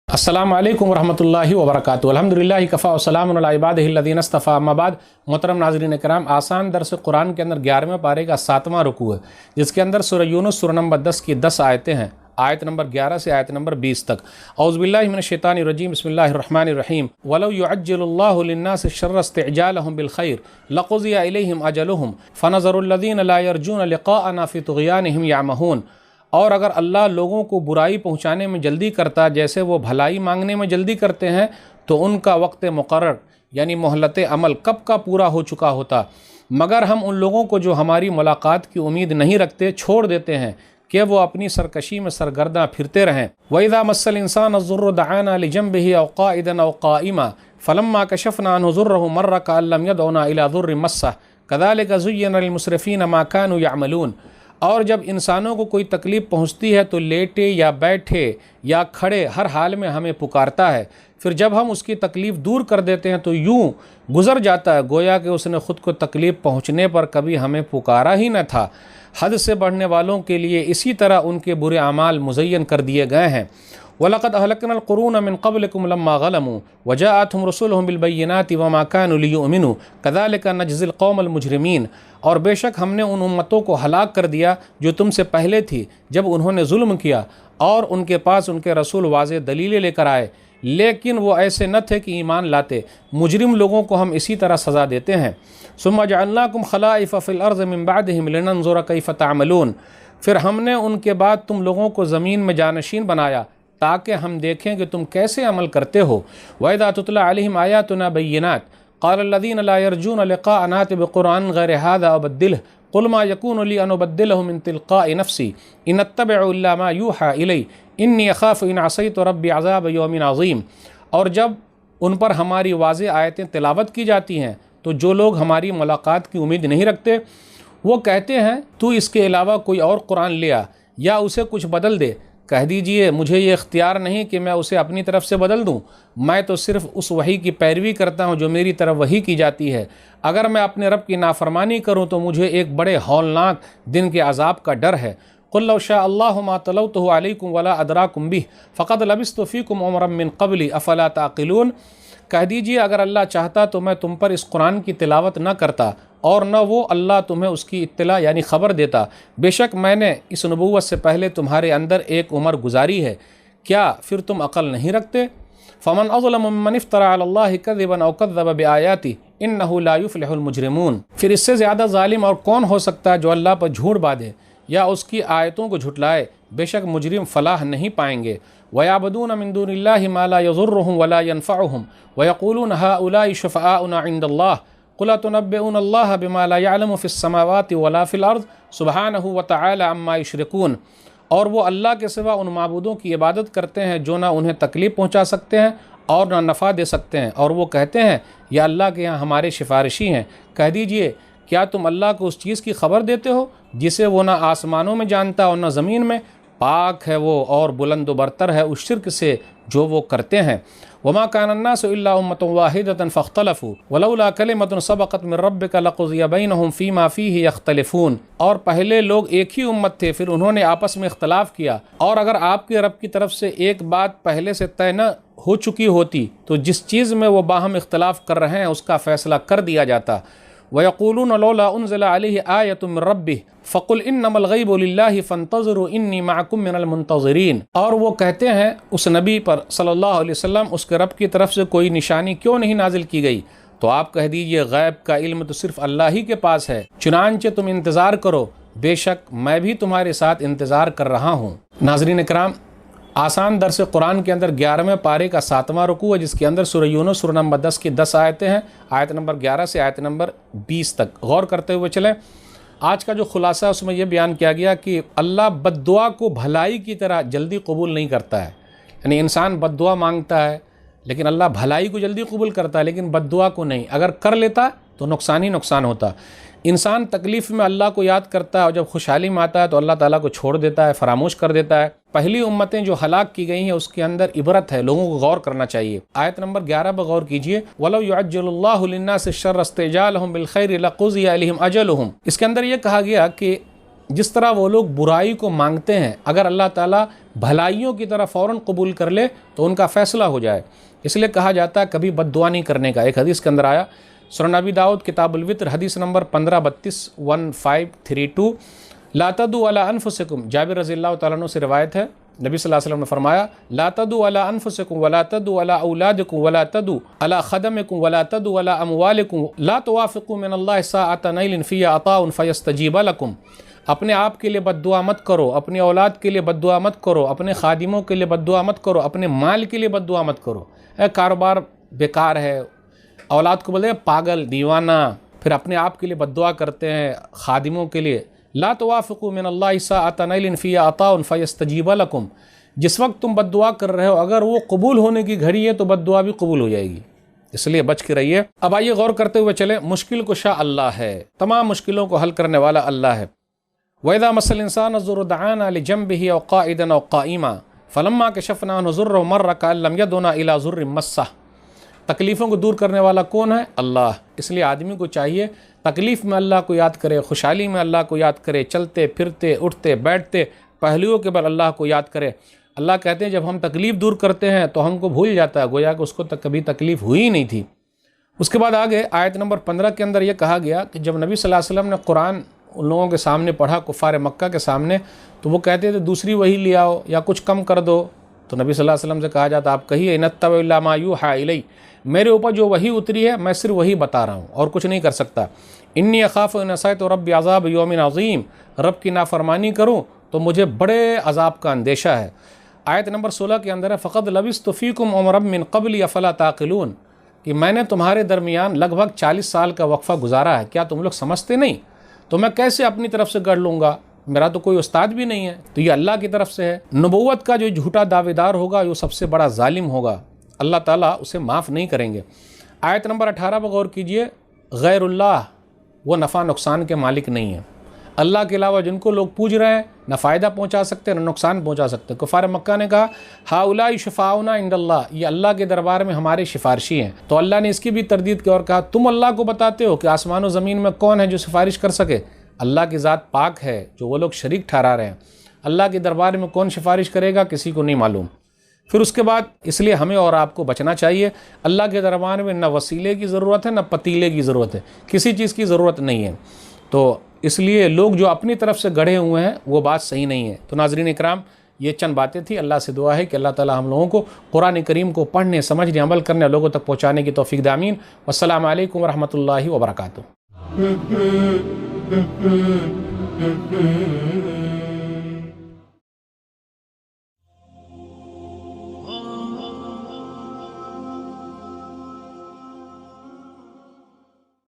अस्सलाम वालेकुम रहमतुल्लाहि व बरकातुहू। अल्हम्दुलिल्लाहि कफ़ा व सलामुन अला इबादिहिल लज़ीना इस्तफ़ा, अम्मा बाद। मोहतरम नाज़रीन कराम, आसान दर्स कुरान के अंदर 11वें पारे का 7वां रुकू है, जिसके अंदर सूरह यूनुस सूरह नंबर 10 की 10 आयतें हैं, आयत नंबर 11 से आयत नंबर 20 तक। औज़ु बिल्लाहि मिनश शैतानिर रजीम, बिस्मिल्लाहिर रहमानिर रहीम। वलौ युअज्जिलुल्लाहु लिन्नासि शर्र इस्तिअजालहुम बिल खैर लक़ुज़िया इलैहिम अजलुहुम फ़नज़रुल लज़ीना ला यरजूना लिक़ाअना फ़ी तुग़यानिहिम यामहून। और अगर अल्लाह लोगों को बुराई पहुँचाने में जल्दी करता जैसे वो भलाई मांगने में जल्दी करते हैं, तो उनका वक्त मुक़र्रर यानी मोहलत अमल कब का पूरा हो चुका होता। मगर हम उन लोगों को जो हमारी मुलाकात की उम्मीद नहीं रखते छोड़ देते हैं कि वो अपनी सरकशी में सरगर्दा फिरते रहें। वइज़ा मस्सल इंसान अज़्ज़ुर्रु दआना लिजंबिही औ क़ाइदन औ क़ाइमा फ़लम्मा कशफ़ना अन्हु ज़ुर्रहु मर्र कअल्लम यदऊना इला ज़ुर्रिन मस्सह कज़ालिका ज़ुय्यिना लिलमुस्रिफ़ीना मा कानू यअमलून। और जब इंसानों को कोई तकलीफ़ पहुँचती है तो लेटे या बैठे या खड़े हर हाल में हमें पुकारता है। फिर जब हम उसकी तकलीफ़ दूर कर देते हैं तो यूँ गुज़र जाता है गोया कि उसने ख़ुद को तकलीफ़ पहुँचने पर कभी हमें पुकारा ही न था। हद से बढ़ने वालों के लिए इसी तरह उनके बुरे अमाल मुज़य्यन कर दिए गए हैं। वलक़द अहलकनल क़ुरून मिन क़ब्लिकुम लम्मा ग़लमू वजाअतहुम रसूलुहुम बिलबय्यिनाति वमा कानू लियुमिनू कज़ालिका नजज़िल क़ौमल मुजरिमीन। और बेशक हमने उन उम्मतों को हलाक कर दिया जो तुमसे पहले थी, जब उन्होंने जुल्म किया और उनके पास उनके रसूल वाज़ेह दलीलें लेकर आए, लेकिन वो ऐसे न थे कि ईमान लाते। मुजरिम लोगों को हम इसी तरह सज़ा देते हैं। सुम्मा जअलनाकुम खलाइफ़ फ़िल अर्ज़ि मिन बअदिहिम लिनंज़ुरा कैफ़ तअमलून। फिर हमने उनके बाद तुम लोगों को ज़मीन में जानशीन बनाया ताकि हम देखें कि तुम कैसे अमल करते हो। वइज़ा तुतला अलैहिम आयातुना बय्यिनात क़ालल्लज़ीना ला यरजूना लिक़ाअना अति बिक़ुरआन ग़ैरि हाज़ा औ बद्दिलहु क़ुल मा यकूनु ली अन उबद्दिलहु मिन तिलक़ाइ नफ़्सी इन अत्तबिअु इल्ला मा यूहा इलैय इन्नी अख़ाफ़ु इन असैतु रब्बी अज़ाब यौमिन अज़ीम। और जब उन पर हमारी वाज़ेह आयतें तिलावत की जाती हैं तो जो लोग हमारी मुलाकात की उम्मीद नहीं रखते वो कहते हैं तू इसके अलावा कोई और कुरान ले आ या उसे कुछ बदल दे। कह दीजिए मुझे ये इख्तियार नहीं कि मैं उसे अपनी तरफ से बदल दूं, मैं तो सिर्फ़ उस वही की पैरवी करता हूं जो मेरी तरफ वही की जाती है। अगर मैं अपने रब की नाफरमानी करूं तो मुझे एक बड़े हौलनाक दिन के अज़ाब का डर है। क़ुल लौ शाअ अल्लाहु मा तलौतुहु अलैकुम वला अदराकुम बिह फ़क़द लबिस्तु फ़ीकुम उमरन मिन क़ब्ली अफ़ला ताक़िलून। कह दीजिए अगर अल्लाह चाहता तो मैं तुम पर इस कुरान की तिलावत न करता और न वो अल्लाह तुम्हें उसकी इत्तला यानी ख़बर देता। बेशक मैंने इस नबूवत से पहले तुम्हारे अंदर एक उम्र गुजारी है, क्या फिर तुम अक़ल नहीं रखते। फ़मन अज़लमु मिम्मन इफ़्तरा अलल्लाहि कज़िबन औ कज़्ज़ब बिआयातिही इन्नहु ला युफ़्लिहुल मुजरिमून। फिर इससे ज़्यादा ज़ालिम और कौन हो सकता है जो अल्लाह पर झूठ बांधे या उसकी आयतों को झुटलाए। बेशक मुजरिम फ़लाह नहीं पाएंगे। वयअबुदून मिन दूनिल्लाहि मा ला यज़ुर्रुहुम वला यनफ़अुहुम वयक़ूलून हाउलाइ शुफ़आउना इंदल्लाह क़ुल अतुनब्बिऊना अल्लाह बिमा ला यअलमु फ़िस समावाति वला फ़िल अर्ज़ सुब्हानहु व तआला अम्मा युशरिकून। और वो अल्लाह के सिवा उन माबूदों की इबादत करते हैं जो ना उन्हें तकलीफ़ पहुँचा सकते हैं और ना नफ़ा दे सकते हैं, और वो कहते हैं या अल्लाह के यहाँ हमारे सिफारिशी हैं। कह दीजिए क्या तुम अल्लाह को उस चीज़ की ख़बर देते हो जिसे वो ना आसमानों में जानता और ना ज़मीन में। पाक है वो और बुलंद बरतर है उस शिर्क से जो वो करते हैं। वमा कान अन्नासु इल्ला उम्मतन वाहिदतन फ़ख्तलफ़ू वलौला कलिमतुन सबक़त मिन रब्बिका लक़ुज़िया बैनहुम फ़ीमा फ़ीहि यख्तलिफ़ून। और पहले लोग एक ही उम्मत थे, फिर उन्होंने आपस में इख्तलाफ किया, और अगर आपके रब की तरफ से एक बात पहले से तय न हो चुकी होती तो जिस चीज़ में वो बाहम इख्तलाफ कर रहे हैं उसका फ़ैसला कर दिया जाता। वयक़ूलून लौला उन्ज़िला अलैहि आयतुम मिन रब्बिह फ़क़ुल इन्नमल ग़ैबु लिल्लाहि फ़ंतज़िरू इन्नी मअकुम मिनल मुंतज़िरीन। और वो कहते हैं उस नबी पर सल्लल्लाहु अलैहि वसल्लम उसके रब की तरफ से कोई निशानी क्यों नहीं नाजिल की गई। तो आप कह दीजिए गैब का इल्म तो सिर्फ़ अल्लाह ही के पास है, चुनांचे तुम इंतज़ार करो, बेशक मैं भी तुम्हारे साथ इंतज़ार कर रहा हूँ। नाज़रीन इकराम, आसान दर्स कुरान के अंदर 11वें पारे का 7वां रुकू है, जिसके अंदर सूरह यूनुस सूरह नंबर 10 की 10 आयतें हैं, आयत नंबर 11 से आयत नंबर 20 तक। गौर करते हुए चलें। आज का जो खुलासा उसमें यह बयान किया गया कि अल्लाह बद्दुआ को भलाई की तरह जल्दी कबूल नहीं करता है। यानी इंसान बद्दुआ मांगता है लेकिन अल्लाह भलाई को जल्दी कबूल करता है, लेकिन बद्दुआ को नहीं। अगर कर लेता तो नुकसान ही नुकसान होता। इंसान तकलीफ़ में अल्लाह को याद करता है और जब खुशहाली में आता है तो अल्लाह ताला को छोड़ देता है, फरामोश कर देता है। पहली उम्मतें जो हलाक की गई हैं उसके अंदर इबरत है, लोगों को गौर करना चाहिए। आयत नंबर 11 पर गौर कीजिए। वलौ युअज्जिलुल्लाहु लिन्नासि शर्र इस्तिअजालहुम बिल खैरि लक़ुज़िया इलैहिम अजलुहुम। इसके अंदर ये कहा गया कि جس طرح وہ لوگ برائی کو مانگتے ہیں، اگر اللہ تعالیٰ بھلائیوں کی طرح فوراً قبول کر لے تو ان کا فیصلہ ہو جائے، اس لیے کہا جاتا ہے کبھی بد دعا نہیں کرنے کا۔ ایک حدیث کے اندر آیا، سنن ابی داؤد کتاب الوتر حدیث نمبر 1532 لا تدعوا علی انفسکم، جابر رضی اللہ تعالیٰ عنہ سے روایت ہے، نبی صلی اللہ علیہ وسلم نے فرمایا لا تدعوا علی انفسکم ولا تدعوا علی اولادکم ولا تدعوا علی خدمکم ولا تدعوا علی اموالکم لا توافقوا من اللہ ساعة نیل فی عطاء فیستجیب لکم۔ اپنے آپ کے لیے بد دعا مت کرو، اپنی اولاد کے لیے بد دعا مت کرو، اپنے خادموں کے لیے بد دعا مت کرو، اپنے مال کے لیے بد دعا مت کرو۔ کاروبار بیکار ہے، اولاد کو بولتے ہیں پاگل، دیوانہ، پھر اپنے آپ کے لیے بد دعا کرتے ہیں خادموں کے لیے۔ لا توافقوا من اللہ ساعة نیل فی عطاء فیستجیب لکم، جس وقت تم بد دعا کر رہے ہو اگر وہ قبول ہونے کی گھڑی ہے تو بد دعا بھی قبول ہو جائے گی، اس لیے بچ کے رہیے۔ اب آئیے غور کرتے ہوئے چلیں، مشکل کشا اللہ ہے، تمام مشکلوں کو حل کرنے والا اللہ ہے۔ وَإِذَا مَسَّ الْإِنسَانَ الضُّرُّ دَعَانَا لِجَنبِهِ أَوْ قَاعِدًا أَوْ قَائِمًا فَلَمَّا كَشَفْنَا عَنْهُ ضُرَّهُ مَرَّ كَأَن لَّمْ يَدْعُنَا إِلَىٰ ضُرٍّ مَّسَّهُ۔ تکلیفوں کو دور کرنے والا کون ہے؟ اللہ۔ اس لیے آدمی کو چاہیے تکلیف میں اللہ کو یاد کرے، خوشحالی میں اللہ کو یاد کرے، چلتے پھرتے اٹھتے بیٹھتے پہلوؤں کے بل اللہ کو یاد کرے۔ اللہ کہتے ہیں جب ہم تکلیف دور کرتے ہیں تو ہم کو بھول جاتا ہے، گویا کہ اس کو کبھی تکلیف ہوئی ہی نہیں تھی۔ اس کے بعد آگے آیت نمبر 15 کے اندر یہ کہا گیا کہ جب نبی صلی اللہ علیہ وسلم نے قرآن ان لوگوں کے سامنے پڑھا، کفار مکہ کے سامنے، تو وہ کہتے تھے دوسری وحی لے آؤ یا کچھ کم کر دو، تو نبی صلی اللہ علیہ وسلم سے کہا جاتا آپ کہیے ان اتبع الا ما یوحی الی، میرے اوپر جو وحی اتری ہے میں صرف وہی بتا رہا ہوں اور کچھ نہیں کر سکتا۔ انی اخاف ان عصیت ربی عذاب یوم عظیم، رب کی نافرمانی کروں تو مجھے بڑے عذاب کا اندیشہ ہے۔ آیت نمبر 16 کے اندر ہے فقد لبثت فیکم عمرا من قبل افلا تعقلون، کہ میں نے تمہارے درمیان لگ بھگ 40 سال کا وقفہ گزارا ہے، کیا تم لوگ سمجھتے نہیں؟ تو میں کیسے اپنی طرف سے گڑھ لوں گا، میرا تو کوئی استاد بھی نہیں ہے، تو یہ اللہ کی طرف سے ہے۔ نبوت کا جو جھوٹا دعوے دار ہوگا وہ سب سے بڑا ظالم ہوگا، اللہ تعالیٰ اسے معاف نہیں کریں گے۔ آیت نمبر 18 پر غور کیجئے، غیر اللہ وہ نفع نقصان کے مالک نہیں ہے، اللہ کے علاوہ جن کو لوگ پوج رہے ہیں نہ فائدہ پہنچا سکتے نہ نقصان پہنچا سکتے۔ کفار مکہ نے کہا ہؤلاء شفاعنا عند اللہ، یہ اللہ کے دربار میں ہمارے سفارشی ہیں، تو اللہ نے اس کی بھی تردید کی اور کہا تم اللہ کو بتاتے ہو کہ آسمان و زمین میں کون ہے جو سفارش کر سکے؟ اللہ کی ذات پاک ہے جو وہ لوگ شریک ٹھہرا رہے ہیں، اللہ کے دربار میں کون سفارش کرے گا کسی کو نہیں معلوم۔ پھر اس کے بعد اس لیے ہمیں اور آپ کو بچنا چاہیے، اللہ کے دربار میں نہ وسیلے کی ضرورت ہے نہ پتیلے کی ضرورت ہے، کسی چیز کی ضرورت نہیں ہے، تو اس لیے لوگ جو اپنی طرف سے گڑھے ہوئے ہیں وہ بات صحیح نہیں ہے۔ تو ناظرین اکرام، یہ چند باتیں تھیں، اللہ سے دعا ہے کہ اللہ تعالی ہم لوگوں کو قرآن کریم کو پڑھنے، سمجھنے، عمل کرنے، لوگوں تک پہنچانے کی توفیق دے، آمین۔ والسلام علیکم ورحمۃ اللہ وبرکاتہ۔